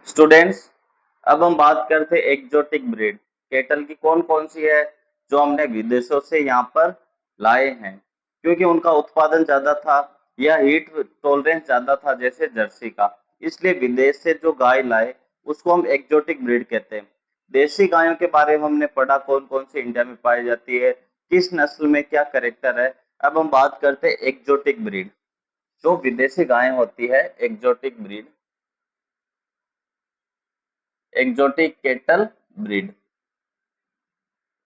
Students, अब हम बात करते हैं एक्जोटिक ब्रीड कैटल की कौन कौन सी है जो हमने विदेशों से यहाँ पर लाए हैं, क्योंकि उनका उत्पादन ज्यादा था या हीट टॉलरेंस ज्यादा था जैसे जर्सी का, इसलिए विदेश से जो गाय लाए उसको हम एक्जोटिक ब्रीड कहते हैं। देसी गायों के बारे में हमने पढ़ा कौन कौन सी इंडिया में पाई जाती है, किस नस्ल में क्या करेक्टर है। अब हम बात करते हैं एक्जोटिक ब्रीड। जो विदेशी गायें होती है exotic breed, exotic kettle breed,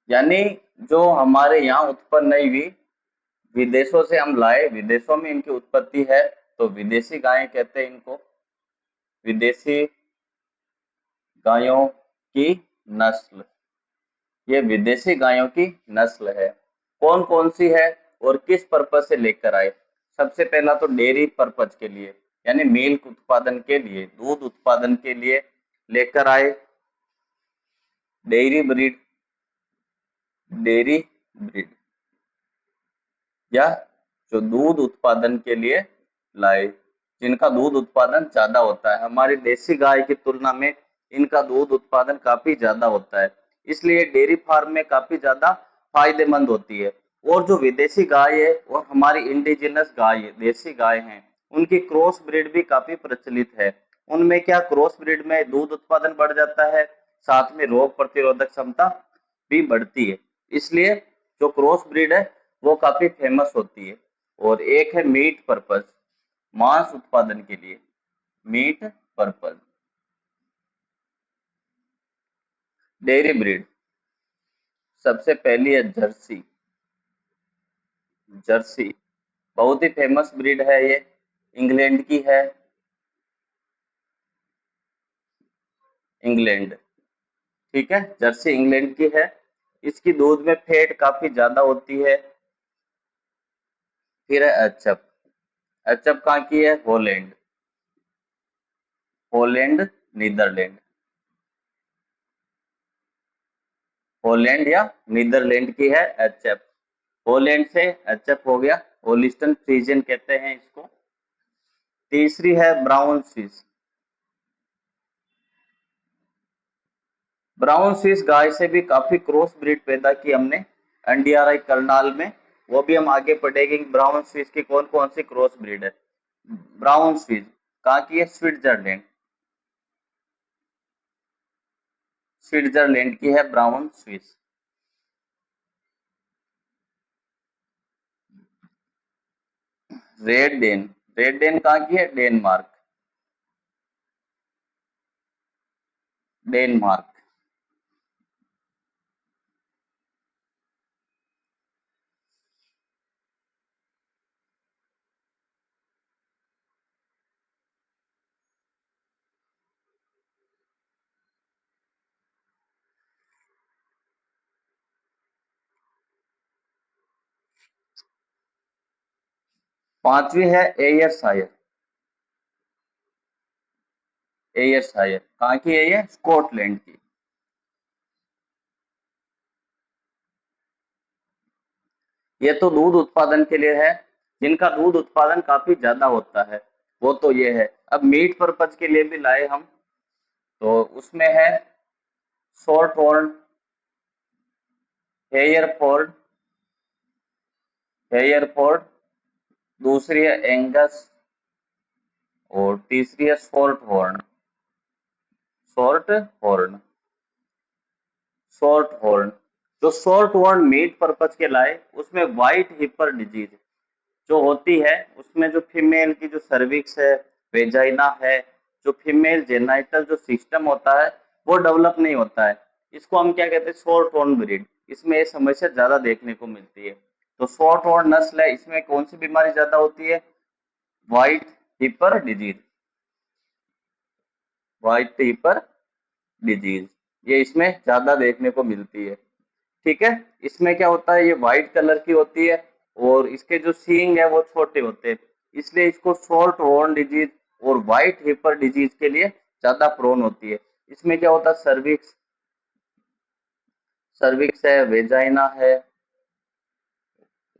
यानी जो हमारे यहाँ उत्पन्न नहीं हुई, विदेशों से हम लाए, विदेशों में इनकी उत्पत्ति है, तो विदेशी गायें कहते हैं इनको। विदेशी गायों की नस्ल, ये विदेशी गायों की नस्ल है। कौन कौन सी है और किस पर्पज से लेकर आए? सबसे पहला तो डेयरी पर्पज के लिए, यानी मिल्क उत्पादन के लिए, दूध उत्पादन के लिए लेकर आए डेयरी ब्रीड, डेयरी ब्रीड, या जो दूध उत्पादन के लिए लाए, जिनका दूध उत्पादन ज्यादा होता है। हमारी देसी गाय की तुलना में इनका दूध उत्पादन काफी ज्यादा होता है, इसलिए डेयरी फार्म में काफी ज्यादा फायदेमंद होती है। और जो विदेशी गाय है और हमारी इंडिजिनस गाय है, देसी गाय हैं, उनकी क्रॉस ब्रीड भी काफी प्रचलित है। उनमें क्या, क्रॉस ब्रीड में दूध उत्पादन बढ़ जाता है, साथ में रोग प्रतिरोधक क्षमता भी बढ़ती है, इसलिए जो क्रॉस ब्रीड है वो काफी फेमस होती है। और एक है मीट पर्पज, मांस उत्पादन के लिए, मीट पर्पज। डेयरी ब्रीड सबसे पहली है जर्सी, जर्सी बहुत ही फेमस ब्रीड है, ये इंग्लैंड की है, इंग्लैंड, ठीक है, जर्सी इंग्लैंड की है। इसकी दूध में फैट काफी ज्यादा होती है। फिर है एचएफ, एचएफ कहाँ की है? हॉलैंड, हॉलैंड नीदरलैंड, हॉलैंड या नीदरलैंड की है एचएफ। हॉलैंड से एचएफ हो गया, होलिस्टन फ्रीजियन कहते हैं इसको। तीसरी है ब्राउन स्विस, ब्राउन स्विस गाय से भी काफी क्रॉस ब्रीड पैदा की हमने एनडीआरआई करनाल में, वो भी हम आगे पढ़ेंगे कि ब्राउन स्विस की कौन कौन सी क्रॉस ब्रीड है। ब्राउन स्विस कहाँ की है? स्विट्जरलैंड, स्विट्जरलैंड की है brown Swiss. Red Dane, red Dane कहाँ की है? Denmark, Denmark. 5वीं है एयरशायर, एयरशायर कहाँ की है? ये स्कॉटलैंड की। ये तो दूध उत्पादन के लिए है, जिनका दूध उत्पादन काफी ज्यादा होता है, वो तो ये है। अब मीट पर्पज के लिए भी लाए हम, तो उसमें है शॉर्ट हॉर्न, हेयरफोर्ड, हेयरफोर्ड, दूसरी है एंगस, और तीसरी है short horn, short horn, short horn. जो शॉर्ट हॉर्न मीट पर्पज के लाए, उसमें व्हाइट हिपर डिजीज जो होती है, उसमें जो फीमेल की जो सर्विक्स है, वेजाइना है, जो फीमेल जेनाइटल जो सिस्टम होता है वो डेवलप नहीं होता है, इसको हम क्या कहते हैं? Short horn breed. इसमें ये समस्या ज्यादा देखने को मिलती है। तो शॉर्ट हॉर्न नस्ल है, इसमें कौन सी बीमारी ज्यादा होती है? White hepar disease, white hepar disease, ये इसमें ज्यादा देखने को मिलती है, ठीक है। इसमें क्या होता है, ये व्हाइट कलर की होती है और इसके जो सींग है वो छोटे होते हैं, इसलिए इसको शॉर्ट हॉर्न डिजीज और व्हाइट हिपर डिजीज के लिए ज्यादा प्रोन होती है। इसमें क्या होता है, सर्विक्स, सर्विक्स है, वेजाइना है,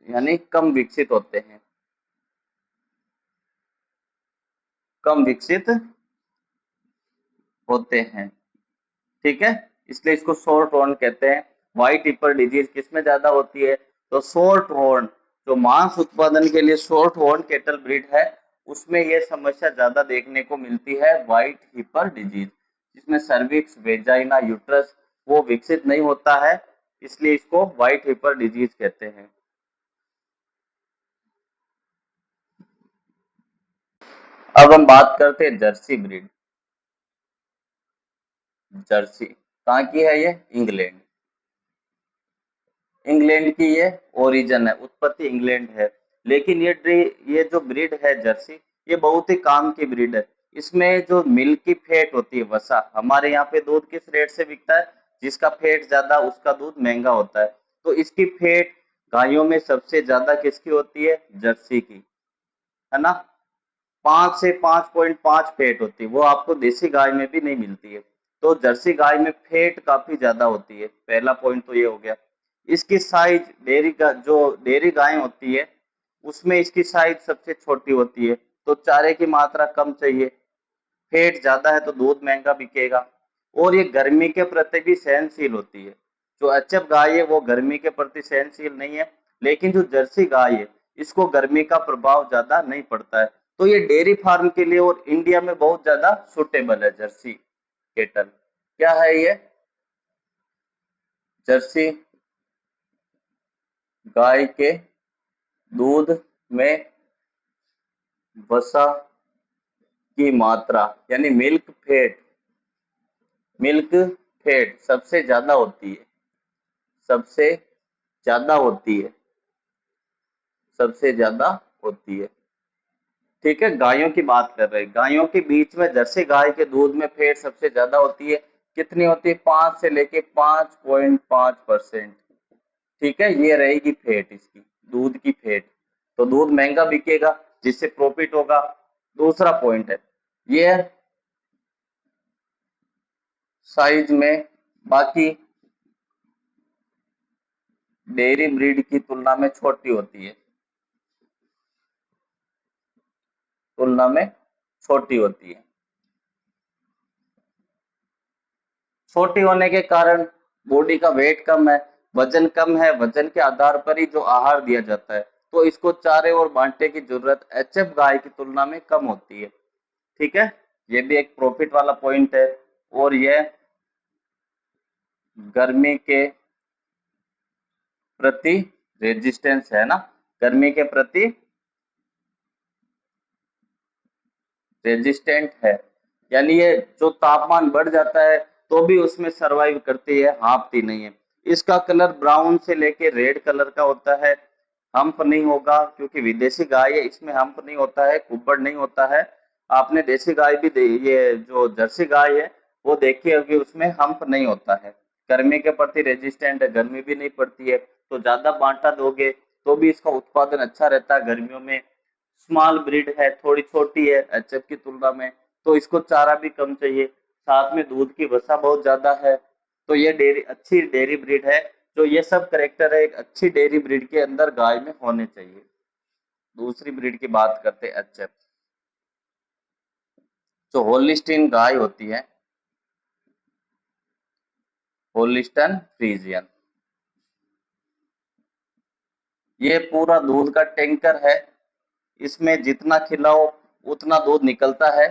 यानी कम विकसित होते हैं। कम विकसित होते हैं। ठीक है, इसलिए इसको शॉर्ट हॉर्न कहते हैं। व्हाइट हिपर डिजीज किसमें ज्यादा होती है? तो शॉर्ट हॉर्न, जो मांस उत्पादन के लिए शॉर्ट हॉर्न कैटल ब्रीड है, उसमें यह समस्या ज्यादा देखने को मिलती है, व्हाइट हिपर डिजीज, जिसमें सर्विक्स, वेजाइना, यूट्रस वो विकसित नहीं होता है, इसलिए इसको व्हाइट हिपर डिजीज कहते हैं। अब हम बात करते हैं जर्सी ब्रीड। जर्सी कहाँ की है? ये इंग्लैंड, इंग्लैंड की ये ओरिजिन है, उत्पत्ति इंग्लैंड है। लेकिन ये जो ब्रीड है जर्सी, ये बहुत ही काम की ब्रीड है। इसमें जो मिल्क की फैट होती है, वसा, हमारे यहाँ पे दूध किस रेट से बिकता है? जिसका फैट ज्यादा उसका दूध महंगा होता है। तो इसकी फैट गायों में सबसे ज्यादा किसकी होती है? जर्सी की, है ना। 5 से 5.5 फैट होती है, वो आपको देसी गाय में भी नहीं मिलती है। तो जर्सी गाय में फैट काफी ज्यादा होती है, पहला पॉइंट तो ये हो गया। इसकी साइज, डेयरी का जो डेयरी गाय होती है उसमें इसकी साइज सबसे छोटी होती है, तो चारे की मात्रा कम चाहिए, फैट ज्यादा है तो दूध महंगा बिकेगा, और ये गर्मी के प्रति भी सहनशील होती है। जो एचएफ गाय है वो गर्मी के प्रति सहनशील नहीं है, लेकिन जो जर्सी गाय है इसको गर्मी का प्रभाव ज्यादा नहीं पड़ता है। तो ये डेयरी फार्म के लिए और इंडिया में बहुत ज्यादा सुटेबल है जर्सी केटल। क्या है ये? जर्सी गाय के दूध में वसा की मात्रा यानी मिल्क फैट सबसे ज्यादा होती है, सबसे ज्यादा होती है, सबसे ज्यादा होती है। ठीक है, गायों की बात कर रहे हैं, गायों के बीच में जर्सी गाय के दूध में फैट सबसे ज्यादा होती है। कितनी होती है? 5 से लेके 5.5%। ठीक है, ये रहेगी फैट इसकी, दूध की फैट। तो दूध महंगा बिकेगा, जिससे प्रॉफिट होगा। दूसरा पॉइंट है, ये साइज में बाकी डेयरी ब्रीड की तुलना में छोटी होती है, तुलना में छोटी होती है। छोटी होने के कारण बॉडी का वेट कम है, वजन कम है, वजन के आधार पर ही जो आहार दिया जाता है, तो इसको चारे और बांटे की जरूरत एचएफ गाय की तुलना में कम होती है। ठीक है, ये भी एक प्रॉफिट वाला पॉइंट है। और ये गर्मी के प्रति रेजिस्टेंस है ना, गर्मी के प्रति रेजिस्टेंट है, यानी ये जो तापमान बढ़ जाता है तो भी उसमें सरवाइव करती है, हाँफती नहीं है। इसका कलर ब्राउन से लेके रेड कलर का होता है। हम्प नहीं होगा क्योंकि विदेशी गाय है, इसमें हम्प नहीं होता है, कुब्बड़ नहीं होता है। आपने देसी गाय भी ये जो जर्सी गाय है वो देखी होगी, उसमें हम्प नहीं होता है। गर्मी के प्रति रेजिस्टेंट है, गर्मी भी नहीं पड़ती है, तो ज्यादा बांटा दोगे तो भी इसका उत्पादन अच्छा रहता है गर्मियों में। स्मॉल ब्रीड है, थोड़ी छोटी है एचएफ की तुलना में, तो इसको चारा भी कम चाहिए, साथ में दूध की वसा बहुत ज्यादा है। तो ये डेयरी अच्छी डेयरी ब्रीड है। जो ये सब करेक्टर है एक अच्छी डेयरी ब्रीड के अंदर गाय में होने चाहिए। दूसरी ब्रीड की बात करते हैं एचएफ। जो होलिस्टीन गाय होती है, होलिस्टन फ्रीजियन, ये पूरा दूध का टैंकर है, इसमें जितना खिलाओ उतना दूध निकलता है।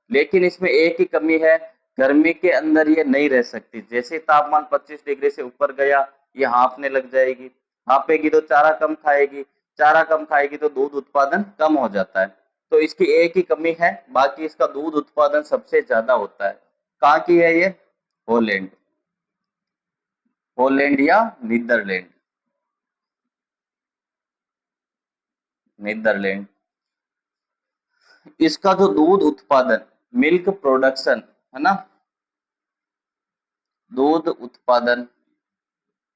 लेकिन इसमें एक ही कमी है, गर्मी के अंदर ये नहीं रह सकती, जैसे तापमान 25 डिग्री से ऊपर गया ये हाँफने लग जाएगी, हाँपेगी तो चारा कम खाएगी, चारा कम खाएगी तो दूध उत्पादन कम हो जाता है। तो इसकी एक ही कमी है, बाकी इसका दूध उत्पादन सबसे ज्यादा होता है। कहाँ की है ये? होलैंड, होलैंड या नीदरलैंड, नीदरलैंड। इसका जो दूध उत्पादन, मिल्क प्रोडक्शन, है ना, दूध उत्पादन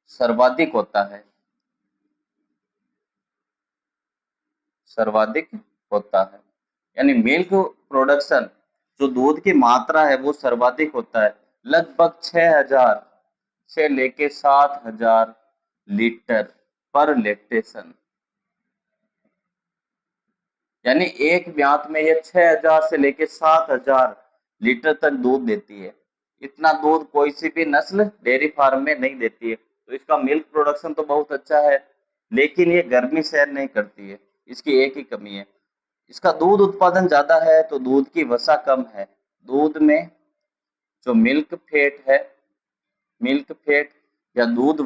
सर्वाधिक होता है, सर्वाधिक होता है, यानी मिल्क प्रोडक्शन, जो दूध की मात्रा है वो सर्वाधिक होता है, लगभग 6000 से लेके 7000 लीटर पर लेक्टेशन। यानी एक ब्यात में ये 6000 से लेके 7000 लीटर तक दूध देती है। इतना दूध कोई सी भी नस्ल डेयरी फार्म में नहीं देती है। तो इसका मिल्क प्रोडक्शन तो बहुत अच्छा है, लेकिन ये गर्मी सहन नहीं करती है। इसकी एक ही कमी है, इसका दूध उत्पादन ज्यादा है तो दूध की वसा कम है। दूध में जो मिल्क फेट या दूध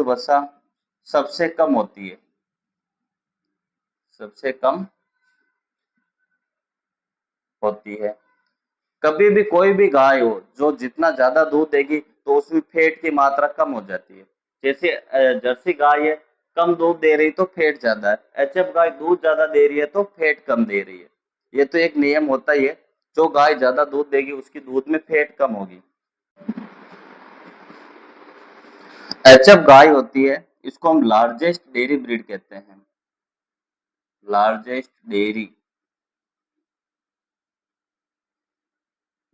वसा सबसे कम होती है, सबसे कम होती है। कभी भी कोई भी गाय हो जो जितना ज्यादा दूध देगी तो उसमें फैट की मात्रा कम हो जाती है। जैसे जर्सी गाय है, कम दूध दे रही तो फैट ज्यादा है, एचएफ गाय दूध ज्यादा दे रही है तो फैट कम दे रही है। ये तो एक नियम होता ही है, जो गाय ज्यादा दूध देगी उसकी दूध में फैट कम होगी। एचएफ गाय होती है, इसको हम लार्जेस्ट डेयरी ब्रीड कहते हैं। Largest dairy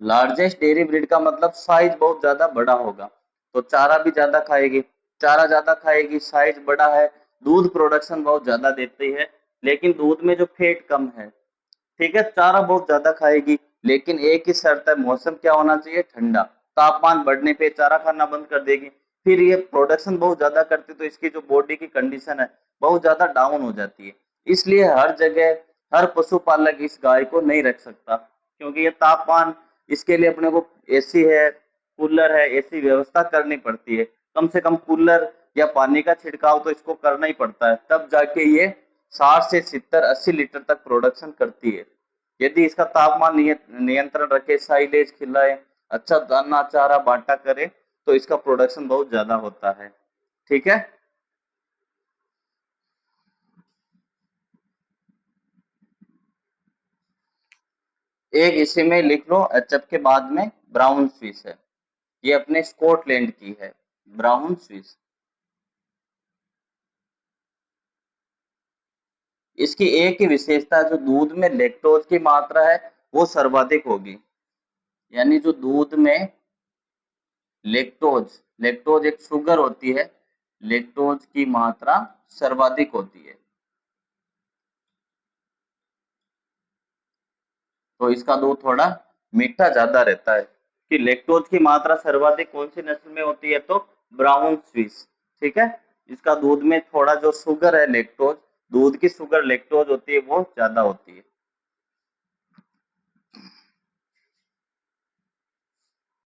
largest dairy breed का मतलब साइज बहुत ज्यादा बड़ा होगा, तो चारा भी ज्यादा खाएगी। चारा ज्यादा खाएगी, साइज बड़ा है, दूध प्रोडक्शन बहुत ज्यादा देती है, लेकिन दूध में जो फैट कम है। ठीक है, चारा बहुत ज्यादा खाएगी, लेकिन एक ही शर्त है, मौसम क्या होना चाहिए, ठंडा। तापमान बढ़ने पे चारा खाना बंद कर देगी। फिर ये प्रोडक्शन बहुत ज्यादा करती तो इसकी जो बॉडी की कंडीशन है बहुत ज्यादा डाउन हो जाती है। इसलिए हर जगह हर पशुपालक इस गाय को नहीं रख सकता, क्योंकि ये तापमान, इसके लिए अपने को एसी है, कूलर है, ऐसी व्यवस्था करनी पड़ती है। कम से कम कूलर या पानी का छिड़काव तो इसको करना ही पड़ता है, तब जाके ये 60 से 70-80 लीटर तक प्रोडक्शन करती है। यदि इसका तापमान नियंत्रण रखे, साइलेज खिलाए, अच्छा दाना चारा बांटा करे, तो इसका प्रोडक्शन बहुत ज्यादा होता है। ठीक है। एक इसी में लिख लो, एचएफ के बाद में ब्राउन स्विस है, ये अपने स्कॉटलैंड की है, ब्राउन स्विस। इसकी एक ही विशेषता है, जो दूध में लैक्टोज की मात्रा है वो सर्वाधिक होगी। यानी जो दूध में लैक्टोज लैक्टोज एक शुगर होती है, लैक्टोज की मात्रा सर्वाधिक होती है, तो इसका दूध थोड़ा मीठा ज्यादा रहता है। कि लैक्टोज की मात्रा सर्वाधिक कौन सी नस्ल में होती है, तो ब्राउन स्विस। ठीक है, इसका दूध में थोड़ा जो शुगर है, लैक्टोज, दूध की शुगर लैक्टोज होती है वो ज्यादा होती है।